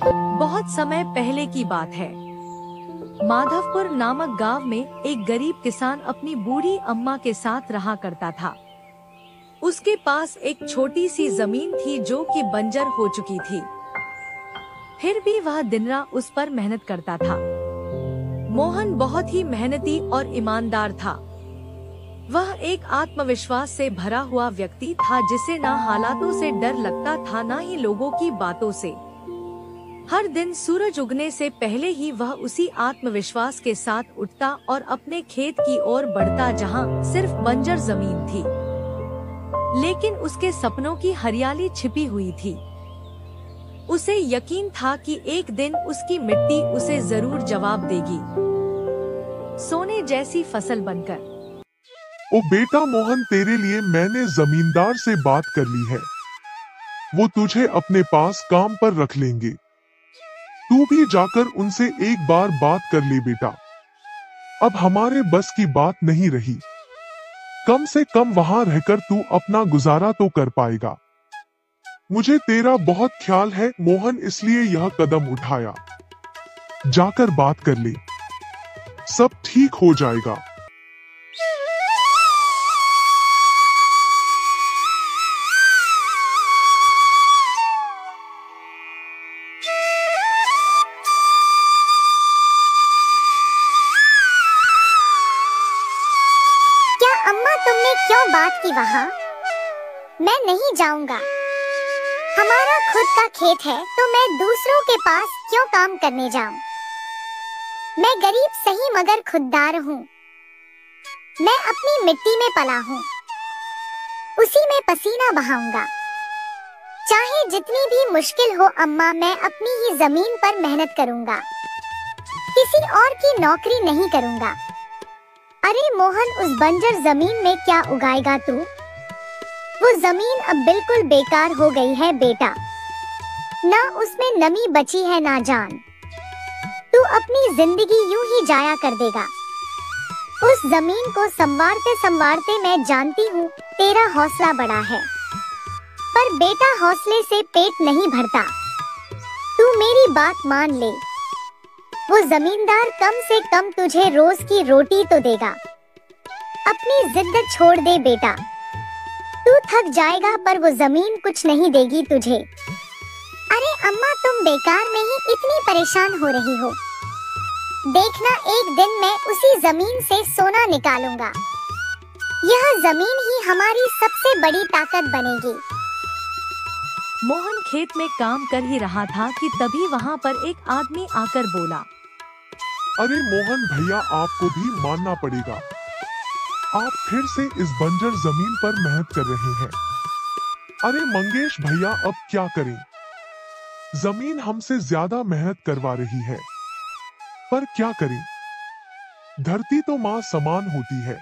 बहुत समय पहले की बात है। माधवपुर नामक गांव में एक गरीब किसान अपनी बूढ़ी अम्मा के साथ रहा करता था। उसके पास एक छोटी सी जमीन थी जो कि बंजर हो चुकी थी। फिर भी वह दिन रात उस पर मेहनत करता था। मोहन बहुत ही मेहनती और ईमानदार था। वह एक आत्मविश्वास से भरा हुआ व्यक्ति था जिसे ना हालातों से डर लगता था ना ही लोगों की बातों से। हर दिन सूरज उगने से पहले ही वह उसी आत्मविश्वास के साथ उठता और अपने खेत की ओर बढ़ता जहां सिर्फ बंजर जमीन थी, लेकिन उसके सपनों की हरियाली छिपी हुई थी। उसे यकीन था कि एक दिन उसकी मिट्टी उसे जरूर जवाब देगी, सोने जैसी फसल बनकर। ओ बेटा मोहन, तेरे लिए मैंने जमींदार से बात कर ली है। वो तुझे अपने पास काम पर रख लेंगे। तू भी जाकर उनसे एक बार बात कर ले बेटा। अब हमारे बस की बात नहीं रही। कम से कम वहां रहकर तू अपना गुजारा तो कर पाएगा। मुझे तेरा बहुत ख्याल है मोहन, इसलिए यह कदम उठाया। जाकर बात कर ले, सब ठीक हो जाएगा। अम्मा, तुमने क्यों बात की वहाँ? मैं नहीं जाऊंगा। हमारा खुद का खेत है तो मैं दूसरों के पास क्यों काम करने जाऊं? मैं गरीब सही मगर खुददार हूँ। मैं अपनी मिट्टी में पला हूँ, उसी में पसीना बहाऊंगा। चाहे जितनी भी मुश्किल हो अम्मा, मैं अपनी ही जमीन पर मेहनत करूंगा। किसी और की नौकरी नहीं करूंगा। अरे मोहन, उस बंजर जमीन में क्या उगाएगा तू? वो जमीन अब बिल्कुल बेकार हो गई है बेटा। ना उसमें नमी बची है ना जान। तू अपनी जिंदगी यूं ही जाया कर देगा। उस जमीन को संवारते संवारते मैं जानती हूँ तेरा हौसला बड़ा है, पर बेटा हौसले से पेट नहीं भरता। तू मेरी बात मान ले। वो जमींदार कम से कम तुझे रोज की रोटी तो देगा। अपनी जिद छोड़ दे बेटा। तू थक जाएगा पर वो जमीन कुछ नहीं देगी तुझे। अरे अम्मा, तुम बेकार में ही इतनी परेशान हो रही हो। देखना, एक दिन मैं उसी जमीन से सोना निकालूंगा। यह जमीन ही हमारी सबसे बड़ी ताकत बनेगी। मोहन खेत में काम कर ही रहा था कि तभी वहाँ पर एक आदमी आकर बोला, अरे मोहन भैया, आपको भी मानना पड़ेगा। आप फिर से इस बंजर जमीन पर मेहनत कर रहे हैं। अरे मंगेश भैया, अब क्या करें? जमीन हमसे ज्यादा मेहनत करवा रही है, पर क्या करें? धरती तो माँ समान होती है।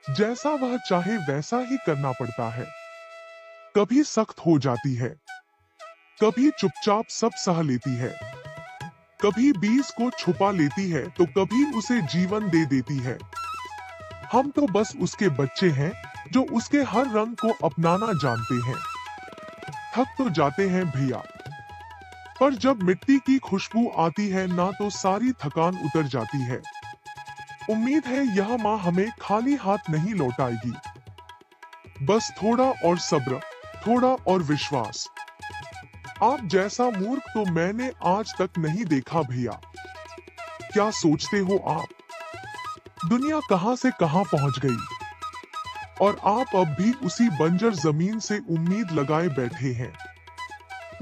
जैसा वह चाहे वैसा ही करना पड़ता है। कभी सख्त हो जाती है, कभी चुपचाप सब सह लेती है, कभी बीज को छुपा लेती है तो कभी उसे जीवन दे देती है। हम तो बस उसके बच्चे हैं जो उसके हर रंग को अपनाना जानते हैं। थक तो जाते हैं भैया, पर जब मिट्टी की खुशबू आती है ना तो सारी थकान उतर जाती है। उम्मीद है यह माँ हमें खाली हाथ नहीं लौटाएगी। बस थोड़ा और सब्र, थोड़ा और विश्वास। आप जैसा मूर्ख तो मैंने आज तक नहीं देखा भैया। क्या सोचते हो आप? दुनिया कहां से कहां पहुंच गई और आप अब भी उसी बंजर जमीन से उम्मीद लगाए बैठे हैं।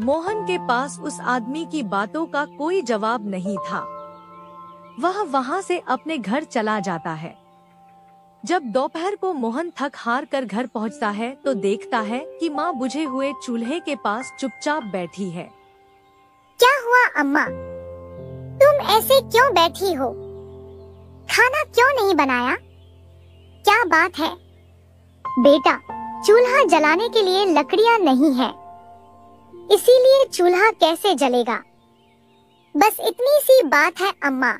मोहन के पास उस आदमी की बातों का कोई जवाब नहीं था। वह वहां से अपने घर चला जाता है। जब दोपहर को मोहन थक हार कर घर पहुंचता है तो देखता है कि माँ बुझे हुए चूल्हे के पास चुपचाप बैठी है। क्या हुआ अम्मा? तुम ऐसे क्यों बैठी हो? खाना क्यों नहीं बनाया? क्या बात है? बेटा, चूल्हा जलाने के लिए लकड़ियाँ नहीं है, इसीलिए चूल्हा कैसे जलेगा? बस इतनी सी बात है अम्मा।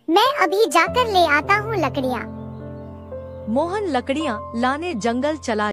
मैं अभी जाकर ले आता हूँ लकड़ियाँ। मोहन लकड़ियाँ लाने जंगल चला